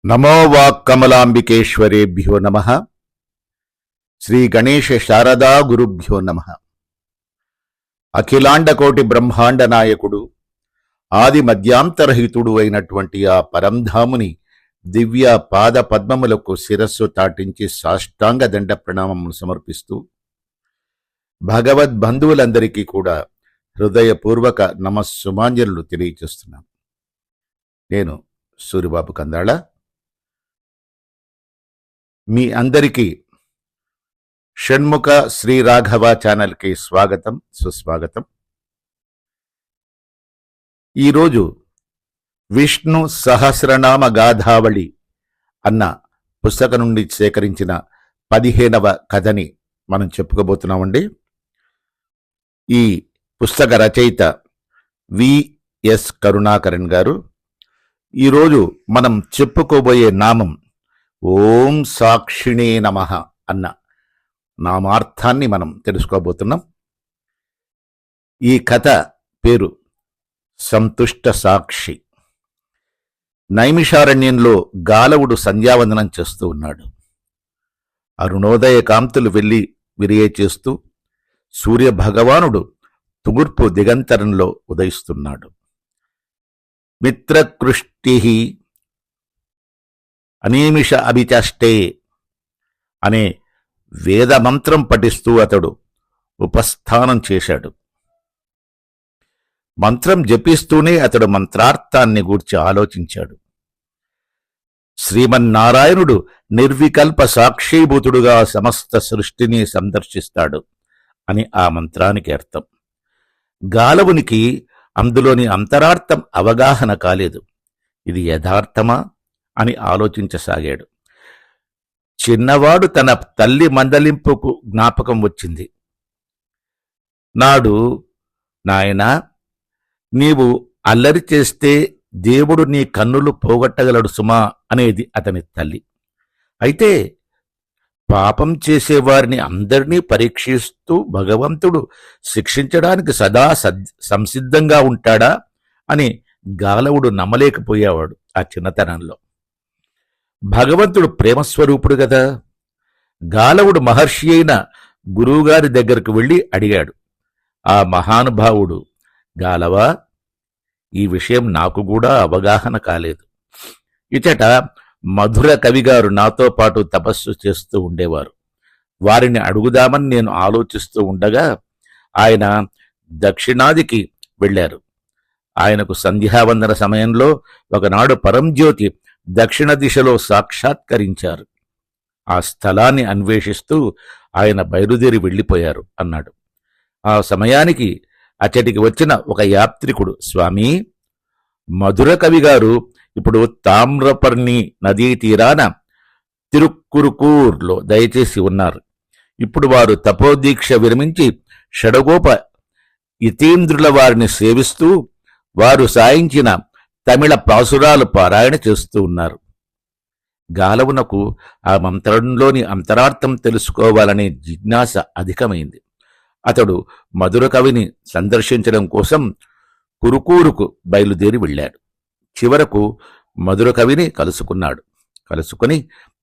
నమో వాక్కమలాంబికేశ్వరేభ్యో నమః. శ్రీ గణేశ శారదా గురుభ్యో నమః. అఖిలాండకోటి బ్రహ్మాండ నాయకుడు, ఆది మధ్యాంతరహితుడు అయినటువంటి ఆ పరంధాముని దివ్య పాద పద్మములకు శిరస్సు తాటించి సాష్టాంగ దండ ప్రణామమును సమర్పిస్తూ భగవద్బంధువులందరికీ కూడా హృదయపూర్వక నమస్సుమాంజలు తెలియచేస్తున్నాను. నేను సూరిబాబు కందాళ. మీ అందరికీ షణ్ముఖ శ్రీ రాఘవ ఛానల్కి స్వాగతం, సుస్వాగతం. ఈరోజు విష్ణు సహస్రనామ గాథావళి అన్న పుస్తకం నుండి సేకరించిన 15వ కథని మనం చెప్పుకోబోతున్నామండి. ఈ పుస్తక రచయిత విఎస్ కరుణాకరన్ గారు. ఈరోజు మనం చెప్పుకోబోయే నామం ఓం సాక్షిణే నమః అన్న నామార్థాన్ని మనం తెలుసుకోబోతున్నాం. ఈ కథ పేరు సంతుష్ట సాక్షి. నైమిషారణ్యంలో గాలవుడు సంధ్యావందనం చేస్తూ ఉన్నాడు. అరుణోదయ కాంతులు వెళ్ళి విరియ చేస్తూ సూర్య భగవానుడు తూర్పు దిగంతరంలో ఉదయిస్తున్నాడు. మిత్రకృష్టి అనీమిష అభిచష్టే అనే వేదమంత్రం పఠిస్తూ అతడు ఉపస్థానం చేశాడు. మంత్రం జపిస్తూనే అతడు మంత్రార్థాన్ని గూర్చి ఆలోచించాడు. శ్రీమన్నారాయణుడు నిర్వికల్ప సాక్షీభూతుడుగా సమస్త సృష్టిని సందర్శిస్తాడు అని ఆ మంత్రానికి అర్థం. గాలవునికి అందులోని అంతరార్థం అవగాహన కాలేదు. ఇది యథార్థమా అని ఆలోచించసాగాడు. చిన్నవాడు తన తల్లి మందలింపుకు జ్ఞాపకం వచ్చింది. నాడు, నాయనా, నీవు అల్లరి చేస్తే దేవుడు నీ కన్నులు పోగొట్టగలడు సుమా అనేది అతని తల్లి. అయితే పాపం చేసేవారిని అందరినీ పరీక్షిస్తూ భగవంతుడు శిక్షించడానికి సదా సంసిద్ధంగా ఉంటాడా అని గాలవుడు నమ్మలేకపోయేవాడు ఆ చిన్నతనంలో. భగవంతుడు ప్రేమస్వరూపుడు కదా. గాలవుడు మహర్షి అయిన గురువుగారి దగ్గరకు వెళ్ళి అడిగాడు. ఆ మహానుభావుడు, గాలవా, ఈ విషయం నాకు కూడా అవగాహన కాలేదు. ఇచట మధుర కవిగారు నాతో పాటు తపస్సు చేస్తూ ఉండేవారు. వారిని అడుగుదామని నేను ఆలోచిస్తూ ఉండగా ఆయన దక్షిణాదికి వెళ్ళారు. ఆయనకు సంధ్యావందన సమయంలో ఒకనాడు పరంజ్యోతి దక్షిణ దిశలో సాక్షాత్కరించారు. ఆ స్థలాన్ని అన్వేషిస్తూ ఆయన బయలుదేరి వెళ్ళిపోయారు అన్నాడు. ఆ సమయానికి అచ్చటికి వచ్చిన ఒక యాత్రికుడు, స్వామి, మధుర కవిగారు ఇప్పుడు తామ్రపర్ణి నదీ తీరాన తిరుక్కురుకూర్లో దయచేసి ఉన్నారు. ఇప్పుడు వారు తపోదీక్ష విరమించి షడగోప యతీంద్రుల వారిని సేవిస్తూ వారు సాయించిన తమిళ పాసురాలు పారాయణ చేస్తూ ఉన్నారు. గాలవునకు ఆ మంత్రంలోని అంతరార్థం తెలుసుకోవాలనే జిజ్ఞాస అధికమైంది. అతడు మధుర కవిని సందర్శించడం కోసం కురుకూరుకు బయలుదేరి వెళ్ళాడు. చివరకు మధుర కవిని కలుసుకుని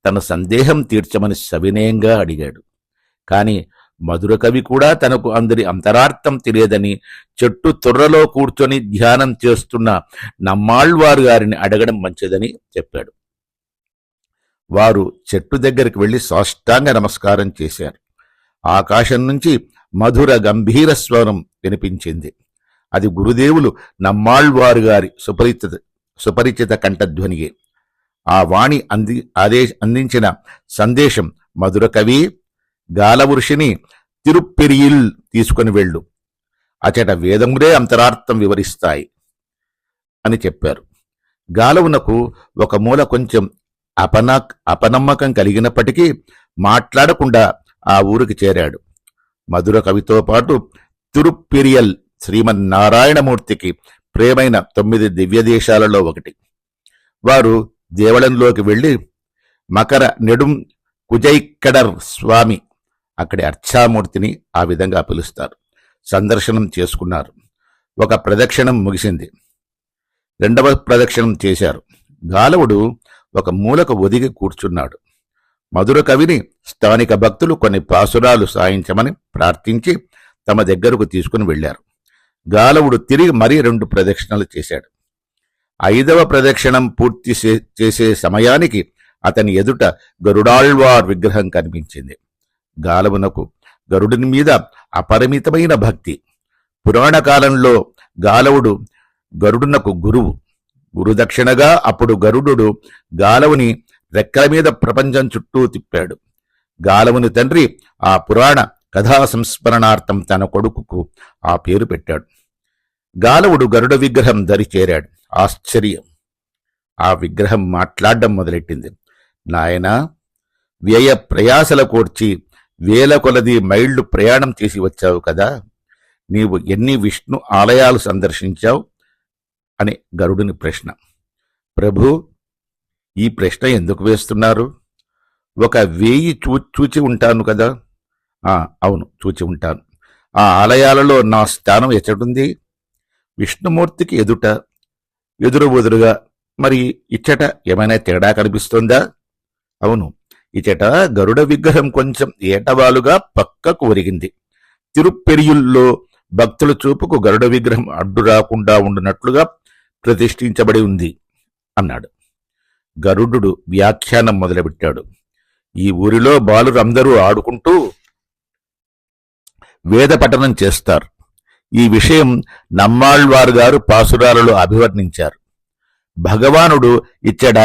తన సందేహం తీర్చమని సవినయంగా అడిగాడు. కాని మధుర కవి కూడా తనకు అందరి అంతరార్థం తెలియదని చెట్టు తొర్రలో కూర్చొని ధ్యానం చేస్తున్న నమ్మాళ్వారు గారిని అడగడం మంచిదని చెప్పాడు. వారు చెట్టు దగ్గరికి వెళ్లి సాష్టాంగ నమస్కారం చేశారు. ఆకాశం నుంచి మధుర గంభీర స్వరం వినిపించింది. అది గురుదేవులు నమ్మాళ్వారు గారి సుపరిచిత కంఠధ్వనియే. ఆ వాణి అందించిన సందేశం, మధుర కవి, గాలవృషిని తిరుప్పెరియిల్ తీసుకుని వెళ్ళు, అచట వేదములే అంతరార్థం వివరిస్తాయి అని చెప్పారు. గాలవునకు ఒక మూల కొంచెం అపనమ్మకం కలిగినప్పటికీ మాట్లాడకుండా ఆ ఊరికి చేరాడు. మధుర కవితో పాటు తిరుప్పెరియల్ శ్రీమన్నారాయణమూర్తికి ప్రేమైన 9 దివ్యదేశాలలో ఒకటి. వారు దేవళంలోకి వెళ్లి మకర నెడుం కుజైక్కడర్ స్వామి, అక్కడి అర్చామూర్తిని ఆ విధంగా పిలుస్తారు, సందర్శనం చేసుకున్నారు. ఒక ప్రదక్షిణం ముగిసింది. 2వ ప్రదక్షిణం చేశారు. గాలవుడు ఒక మూలకు ఒదిగి కూర్చున్నాడు. మధుర కవిని స్థానిక భక్తులు కొన్ని పాసురాలు సాయించమని ప్రార్థించి తమ దగ్గరకు తీసుకుని వెళ్లారు. గాలవుడు తిరిగి మరీ 2 ప్రదక్షిణలు చేశాడు. 5వ ప్రదక్షిణం పూర్తి చేసే సమయానికి అతని ఎదుట గరుడాళ్వార్ విగ్రహం కనిపించింది. గాలవునకు గరుడుని మీద అపరిమితమైన భక్తి. పురాణ కాలంలో గాలవుడు గరుడునకు గురువు. గురుదక్షిణగా అప్పుడు గరుడు గాలవుని రెక్కల మీద ప్రపంచం చుట్టూ తిప్పాడు. గాలవుని తండ్రి ఆ పురాణ కథా సంస్మరణార్థం తన కొడుకుకు ఆ పేరు పెట్టాడు. గాలవుడు గరుడ విగ్రహం దరి చేరాడు. ఆశ్చర్యం! ఆ విగ్రహం మాట్లాడడం మొదలెట్టింది. నాయనా, వ్యయ ప్రయాసల కోర్చి వేల కొలది మైళ్లు ప్రయాణం చేసి వచ్చావు కదా, నీవు ఎన్ని విష్ణు ఆలయాలు సందర్శించావు అని గరుడుని ప్రశ్న. ప్రభు, ఈ ప్రశ్న ఎందుకు వేస్తున్నారు? ఒక 1000 చూచి ఉంటాను కదా. అవును, చూచి ఉంటాను. ఆ ఆలయాలలో నా స్థానం ఎచ్చటుంది? విష్ణుమూర్తికి ఎదురుగా. మరి ఇచ్చట ఏమైనా తేడా కనిపిస్తోందా? అవును, ఇచ్చట గరుడ విగ్రహం కొంచెం ఏటవాలుగా పక్కకు ఒరిగింది. తిరుప్పెరియుల్లో భక్తుల చూపుకు గరుడ విగ్రహం అడ్డు రాకుండా ఉండునట్లుగా ప్రతిష్ఠించబడి ఉంది అన్నాడు. గరుడు వ్యాఖ్యానం మొదలుపెట్టాడు. ఈ ఊరిలో బాలురందరూ ఆడుకుంటూ వేద పఠనం చేస్తారు. ఈ విషయం నమ్మాళ్వారు గారు పాసురాలలో అభివర్ణించారు. భగవానుడు ఇచ్చట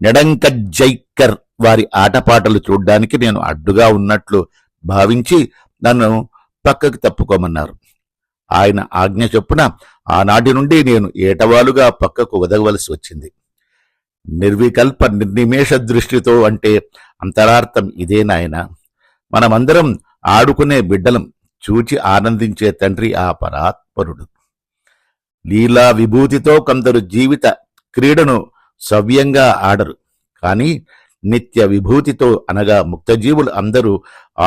నెడంకజ్జైక్కర్ వారి ఆటపాటలు చూడ్డానికి నేను అడ్డుగా ఉన్నట్లు భావించి నన్ను పక్కకు తప్పుకోమన్నారు. ఆయన ఆజ్ఞ చొప్పున ఆనాటి నుండి నేను ఏటవాలుగా పక్కకు వదగవలసి వచ్చింది. నిర్వికల్ప నిర్నిమేష దృష్టితో అంటే అంతరార్థం ఇదే నాయన. మనమందరం ఆడుకునే బిడ్డలం, చూచి ఆనందించే తండ్రి ఆ పరాత్పరుడు. లీలా విభూతితో కొందరు జీవిత క్రీడను సవ్యంగా ఆడరు, కానీ నిత్య విభూతితో అనగా ముక్తజీవులు అందరూ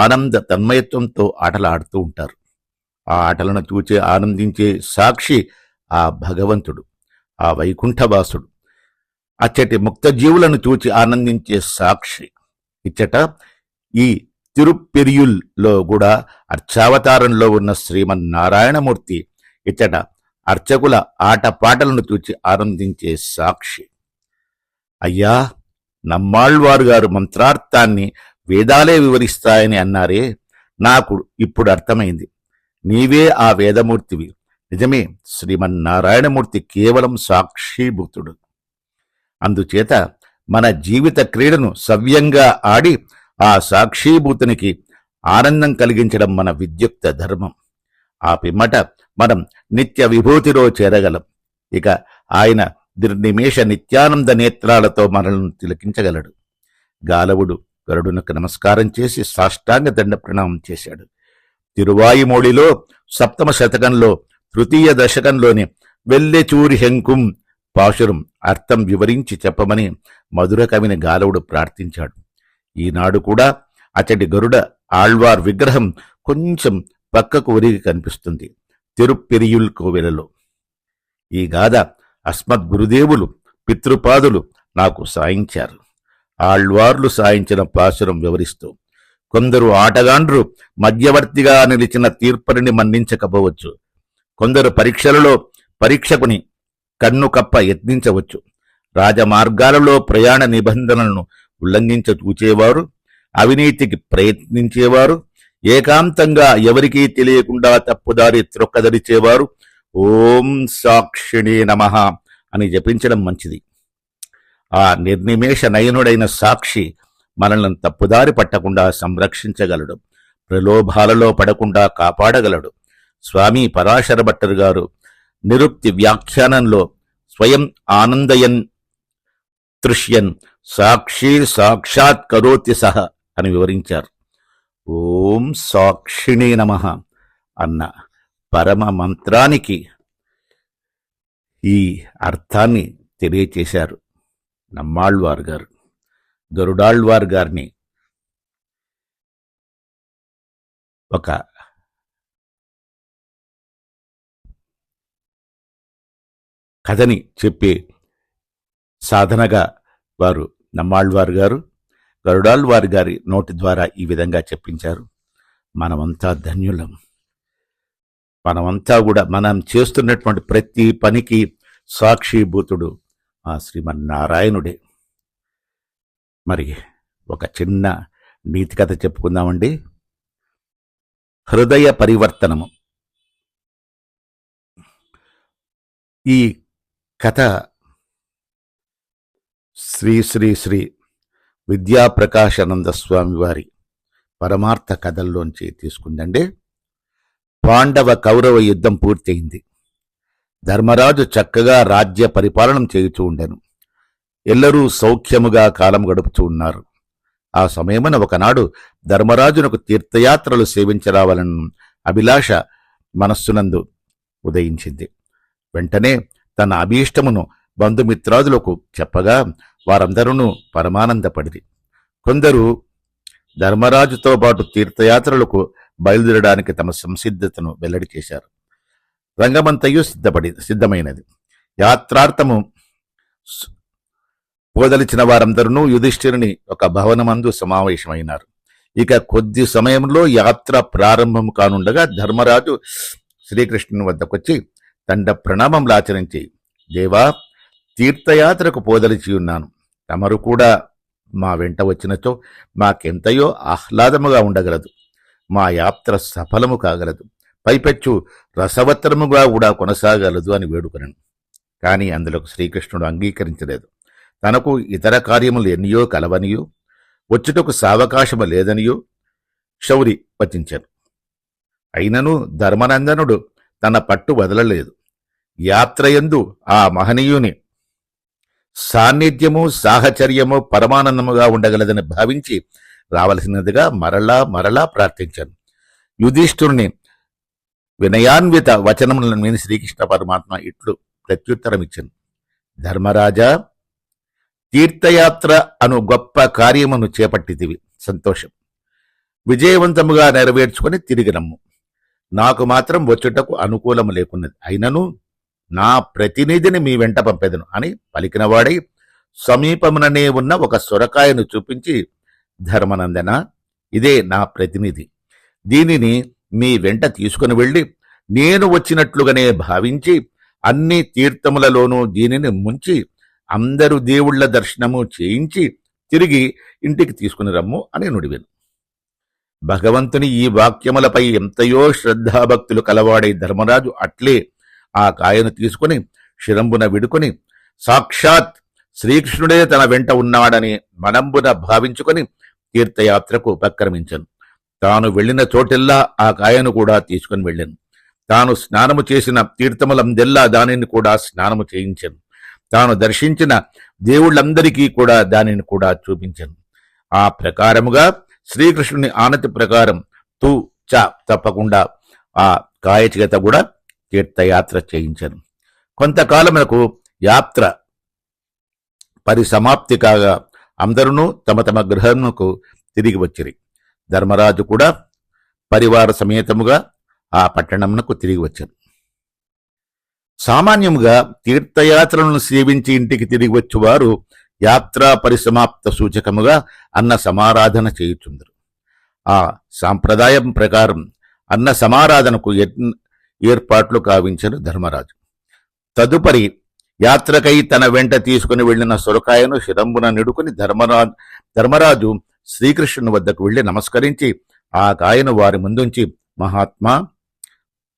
ఆనంద తన్మయత్వంతో ఆటలాడుతూ ఉంటారు. ఆ ఆటలను చూచి ఆనందించే సాక్షి ఆ భగవంతుడు, ఆ వైకుంఠవాసుడు. అచ్చటి ముక్తజీవులను చూచి ఆనందించే సాక్షి ఇచ్చట ఈ తిరుప్పెరియుల్లో కూడా అర్చావతారంలో ఉన్న శ్రీమన్నారాయణమూర్తి ఇచ్చట అర్చకుల ఆటపాటలను చూచి ఆనందించే సాక్షి. అయ్యా, నమ్మాళ్వారు గారు మంత్రార్థాన్ని వేదాలే వివరిస్తాయని అన్నారే, నాకు ఇప్పుడు అర్థమైంది. నీవే ఆ వేదమూర్తివి. నిజమే, శ్రీమన్నారాయణమూర్తి కేవలం సాక్షీభూతుడు. అందుచేత మన జీవిత క్రీడను సవ్యంగా ఆడి ఆ సాక్షీభూతునికి ఆనందం కలిగించడం మన విద్యుక్త ధర్మం. ఆ పిమ్మట మనం నిత్య విభూతిలో చేరగలం. ఇక ఆయన నిర్నిమేష నిత్యానంద నేత్రాలతో మనల్ని తిలకించగలడు. గాలవుడు గరుడునకు నమస్కారం చేసి సాష్టాంగ దండ ప్రణామం చేశాడు. తిరువాయిమొళిలో 7వ శతకంలో తృతీయ దశకంలోని వెల్లెచూరి హెంకుం పాశురం అర్థం వివరించి చెప్పమని మధుర కవిని గాలవుడు ప్రార్థించాడు. ఈనాడు కూడా అతడి గరుడ ఆళ్వార్ విగ్రహం కొంచెం పక్కకు ఒరిగి కనిపిస్తుంది తిరుప్పెరియుల్ కోవెలలో. ఈ గాథ అస్మద్గురుదేవులు పితృపాదులు నాకు సాయించారు. ఆళ్వార్లు సాయించిన పాశురం వివరిస్తూ, కొందరు ఆటగాండ్రు మధ్యవర్తిగా నిలిచిన తీర్పరిని మన్నించకపోవచ్చు. కొందరు పరీక్షలలో పరీక్షకుని కన్ను కప్ప యత్నించవచ్చు. రాజమార్గాలలో ప్రయాణ నిబంధనలను ఉల్లంఘించ చూచేవారు, అవినీతికి ప్రయత్నించేవారు, ఏకాంతంగా ఎవరికీ తెలియకుండా తప్పుదారి త్రొక్కదరిచేవారు ఓం సాక్షిణే నమః అని జపించడం మంచిది. ఆ నిర్నిమేష నయనుడైన సాక్షి మనల్ని తప్పుదారి పట్టకుండా సంరక్షించగలడు, ప్రలోభాలలో పడకుండా కాపాడగలడు. స్వామి పరాశర భట్టర్ గారు నిరుక్తి వ్యాఖ్యానంలో స్వయం ఆనందయన్ తృష్యన్ సాక్షి సాక్షాత్ కరోతి సహ అని వివరించారు. ఓం సాక్షిణే నమః అన్న పరమ మంత్రానికి ఈ అర్థాన్ని తెలియచేశారు నమ్మాళ్వార్ గారు. గరుడాళ్వార్ గారిని ఒక కథని చెప్పే సాధనగా వారు నమ్మాళ్వారు గారు గరుడాళ్వారి గారి నోటి ద్వారా ఈ విధంగా చెప్పించారు. మనమంతా ధన్యులం. మనమంతా కూడా మనం చేస్తున్నటువంటి ప్రతి పనికి సాక్షిభూతుడు ఆ శ్రీమన్నారాయణుడే. మరి ఒక చిన్న నీతి కథ చెప్పుకుందామండి. హృదయ పరివర్తనము. ఈ కథ శ్రీ శ్రీ శ్రీ విద్యాప్రకాశానంద స్వామి వారి పరమార్థ కథల్లోంచి తీసుకుందండి. పాండవ కౌరవ యుద్ధం పూర్తయింది. ధర్మరాజు చక్కగా రాజ్య పరిపాలనం చేయుచూ ఉండెను. ఎల్లరూ సౌఖ్యముగా కాలం గడుపుతూ ఉన్నారు. ఆ సమయమున ఒకనాడు ధర్మరాజునకు తీర్థయాత్రలు సేవించరావాలని అభిలాష మనస్సునందు ఉదయించింది. వెంటనే తన అభీష్టమును బంధుమిత్రాదులకు చెప్పగా వారందరూ పరమానందపడిరి. కొందరు ధర్మరాజుతో పాటు తీర్థయాత్రలకు బయలుదేరడానికి తమ సంసిద్ధతను వెల్లడి చేశారు. రంగమంతయు సిద్ధమైనది. యాత్రార్థము పోదలిచిన వారందరూ యుధిష్ఠిరుని ఒక భవనమందు సమావేశమైనారు. ఇక కొద్ది సమయంలో యాత్ర ప్రారంభం కానుండగా ధర్మరాజు శ్రీకృష్ణుని వద్దకొచ్చి దండ ప్రణామములు ఆచరించి, దేవా, తీర్థయాత్రకు పోదలిచి ఉన్నాను. తమరు కూడా మా వెంట వచ్చినచో మాకెంతయో ఆహ్లాదముగా ఉండగలదు. మా యాత్ర సఫలము కాగలదు. పైపెచ్చు రసవత్తరముగా కూడా కొనసాగలదు అని వేడుకొనను. కాని అందులోకి శ్రీకృష్ణుడు అంగీకరించలేదు. తనకు ఇతర కార్యములు ఎన్నియో కలవనియో వచ్చుటకు సావకాశము లేదనియో శౌరి వచించాను. అయినను ధర్మనందనుడు తన పట్టు వదలలేదు. యాత్రయందు ఆ మహనీయుని సాన్నిధ్యము సాహచర్యము పరమానందముగా ఉండగలదని భావించి రావలసినదిగా మరలా మరలా ప్రార్థించాను. యుధిష్ఠుని వినయాన్విత వచనములను విని శ్రీకృష్ణ పరమాత్మ ఇట్లు ప్రత్యుత్తరమిచ్చాను. ధర్మరాజా, తీర్థయాత్ర అను గొప్ప కార్యమును చేపట్టితివి, సంతోషం. విజయవంతముగా నెరవేర్చుకొని తిరిగి రమ్ము. నాకు మాత్రం వచ్చుటకు అనుకూలము లేకున్నది. అయినను నా ప్రతినిధిని మీ వెంట పంపెదను అని పలికినవాడై సమీపముననే ఉన్న ఒక సొరకాయను చూపించి, ధర్మనందన, ఇదే నా ప్రతినిధి. దీనిని మీ వెంట తీసుకుని వెళ్ళి నేను వచ్చినట్లుగానే భావించి అన్ని తీర్థములలోనూ దీనిని ముంచి అందరు దేవుళ్ల దర్శనము చేయించి తిరిగి ఇంటికి తీసుకుని రమ్ము అని నుడివెను. భగవంతుని ఈ వాక్యములపై ఎంతయో శ్రద్ధాభక్తులు కలవాడే ధర్మరాజు అట్లే ఆ కాయను తీసుకుని శిరంబున విడుకొని సాక్షాత్ శ్రీకృష్ణుడే తన వెంట ఉన్నాడని మనంబున భావించుకొని తీర్థయాత్రకు ఉపక్రమించను. తాను వెళ్లిన చోటెల్లా ఆ కాయను కూడా తీసుకుని వెళ్ళాను. తాను స్నానము చేసిన తీర్థములందెల్లా దానిని కూడా స్నానము చేయించాను. తాను దర్శించిన దేవుళ్ళందరికీ కూడా దానిని కూడా చూపించాను. ఆ ప్రకారముగా శ్రీకృష్ణుని ఆనతి ప్రకారం తూ చ తప్పకుండా ఆ కాయచేత కూడా తీర్థయాత్ర చేయించాను. కొంతకాలమునకు యాత్ర పరిసమాప్తి కాగా అందరూ తమ తమ గృహమునకు తిరిగి వచ్చిరి. ధర్మరాజు కూడా పరివార సమేతముగా ఆ పట్టణమునకు తిరిగి వచ్చాను. సామాన్యముగా తీర్థయాత్రలను సేవించి ఇంటికి తిరిగి వచ్చేవారు యాత్రా పరిసమాప్త సూచకముగా అన్న సమారాధన చేయుచుందరు. ఆ సాంప్రదాయం ప్రకారం అన్న సమారాధనకు ఏర్పాట్లు కావించను ధర్మరాజు. తదుపరి యాత్రకై తన వెంట తీసుకుని వెళ్లిన సొరకాయను శిరంబున నిడుకుని ధర్మరాజు శ్రీకృష్ణుని వద్దకు వెళ్లి నమస్కరించి ఆ కాయను వారి ముందుంచి, మహాత్మా,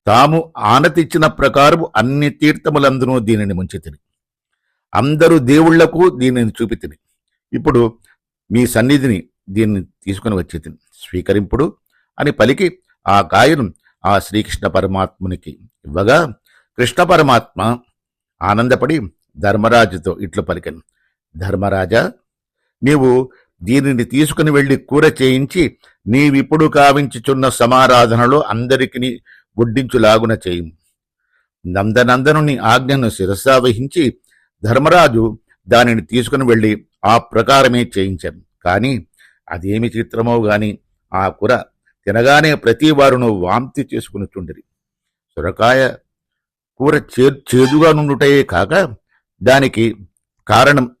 తాము ఆనతిచ్చిన ప్రకారము అన్ని తీర్థములందునూ దీనిని ముంచితిని. అందరూ దేవుళ్లకు దీనిని చూపితిని. ఇప్పుడు మీ సన్నిధిని దీన్ని తీసుకుని వచ్చి స్వీకరింపుడు అని పలికి ఆ కాయను ఆ శ్రీకృష్ణ పరమాత్మునికి ఇవ్వగా కృష్ణ పరమాత్మ ఆనందపడి ధర్మరాజుతో ఇట్లు పలికెను, ధర్మరాజా, నీవు దీనిని తీసుకుని వెళ్లి కూర చేయించి నీవిప్పుడు కావించుచున్న సమారాధనలో అందరికీ గుడ్డించులాగున చేయి. నందనందనుని ఆజ్ఞను శిరసా వహించి ధర్మరాజు దానిని తీసుకుని వెళ్లి ఆ ప్రకారమే చేయించాను. కాని అదేమి చిత్రమో గాని ఆ కూర తినగానే ప్రతి వారును వాంతి చేసుకుని చుండిరి. సొరకాయ కూర చేదుగా నుండుటయే కాక దానికి కారణం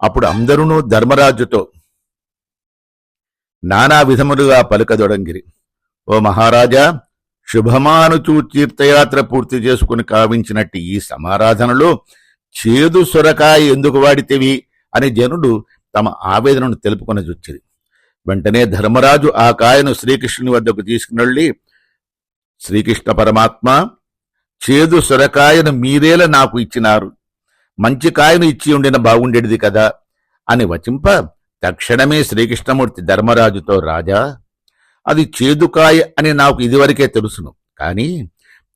అప్పుడు అందరూ ధర్మరాజుతో నానా విధములుగా పలుకదొడంగిరి. ఓ మహారాజా, శుభమానుచూ తీర్థయాత్ర పూర్తి చేసుకుని కావించినట్టు ఈ సమారాధనలో చేదు సొరకాయ ఎందుకు వాడితేవి అని జనుడు తమ ఆవేదనను తెలుపుకొని జొచ్చిరి. వెంటనే ధర్మరాజు ఆ కాయను శ్రీకృష్ణుని వద్దకు తీసుకునెళ్ళి, శ్రీకృష్ణ పరమాత్మ, చేదు సొరకాయను మీరేలా నాకు ఇచ్చినారు, మంచి కాయను ఇచ్చి ఉండిన బాగుండేది కదా అని వచింప, తక్షణమే శ్రీకృష్ణమూర్తి ధర్మరాజుతో, రాజా, అది చేదుకాయ అని నాకు ఇదివరకే తెలుసును, కాని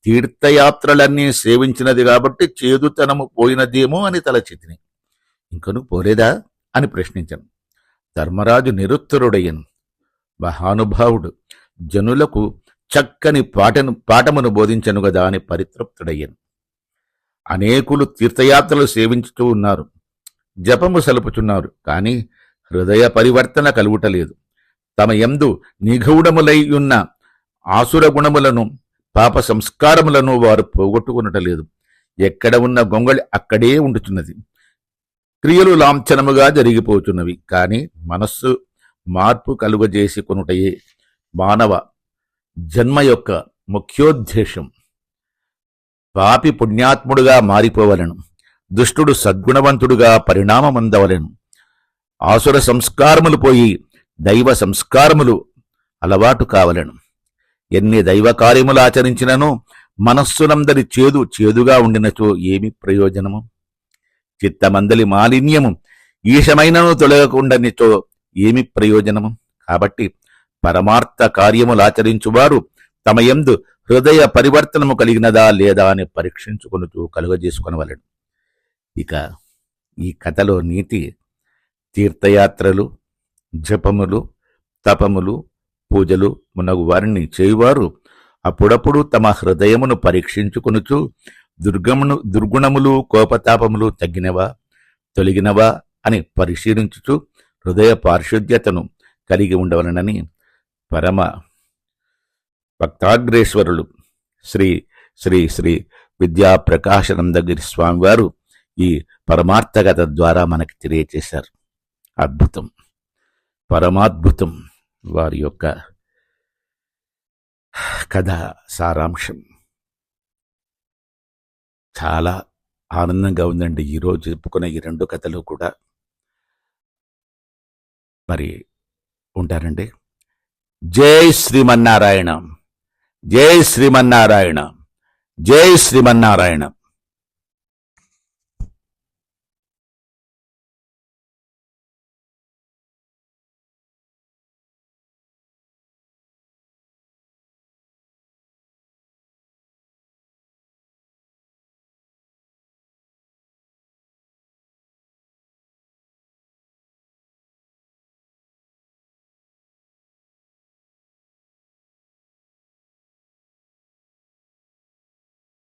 తీర్థయాత్రలన్నీ సేవించినది కాబట్టి చేదుతనము పోయినదేమో అని తలచితిని. ఇంకను పోలేదా అని ప్రశ్నించను. ధర్మరాజు నిరుత్తరుడయ్యను. మహానుభావుడు జనులకు చక్కని పాఠమును బోధించను గదా అని పరితృప్తుడయ్యను. అనేకులు తీర్థయాత్రలు సేవించుతూ ఉన్నారు, జపము సలుపుచున్నారు, కాని హృదయ పరివర్తన కలుగుటలేదు. తమ యందు నిగూఢములై ఉన్న ఆసుర గుణములను, పాప సంస్కారములను వారు పోగొట్టుకునటలేదు. ఎక్కడ ఉన్న గొంగళి అక్కడే ఉండుచున్నది. క్రియలు లాంఛనముగా జరిగిపోతున్నవి, కాని మనస్సు మార్పు కలుగజేసి కొనుటయే మానవ జన్మ యొక్క ముఖ్యోద్దేశం. పాపి పుణ్యాత్ముడుగా మారిపోవలను, దుష్టుడు సద్గుణవంతుడుగా పరిణామమందవలను. ఆసుర సంస్కారములు పోయి దైవ సంస్కారములు అలవాటు కావలను. ఎన్ని దైవ కార్యములు ఆచరించిననో మనస్సునందరి చేదుగా ఉండినచో ఏమి ప్రయోజనము? చిత్తమందలి మాలిన్యము ఈశమైనను తొలగకుండనిచో ఏమి ప్రయోజనము? కాబట్టి పరమార్థ కార్యములాచరించువారు తమ యందు హృదయ పరివర్తనము కలిగినదా లేదా అని పరీక్షించుకొనుతూ కలుగజేసుకొనవలెను. ఇక ఈ కథలో నీతి, తీర్థయాత్రలు, జపములు, తపములు, పూజలు మునగు వారిని చేయువారు అప్పుడప్పుడు తమ హృదయమును పరీక్షించుకొనుచు దుర్గుణములు, కోపతాపములు తగ్గినవా, తొలగినవా అని పరిశీలించుచు హృదయ పారిశుద్ధ్యతను కలిగి ఉండవలనని పరమ భక్తాగ్రేశ్వరులు శ్రీ శ్రీ శ్రీ విద్యాప్రకాశానందగిరి స్వామివారు ఈ పరమార్థకథ ద్వారా మనకి తెలియచేశారు. అద్భుతం, పరమాద్భుతం వారి యొక్క కథ సారాంశం. చాలా ఆనందంగా ఉందండి ఈరోజు చెప్పుకునే ఈ రెండు కథలు కూడా. మరి ఉంటారండి. జై శ్రీమన్నారాయణ, జై శ్రీమన్నారాయణ, జై శ్రీమన్నారాయణ.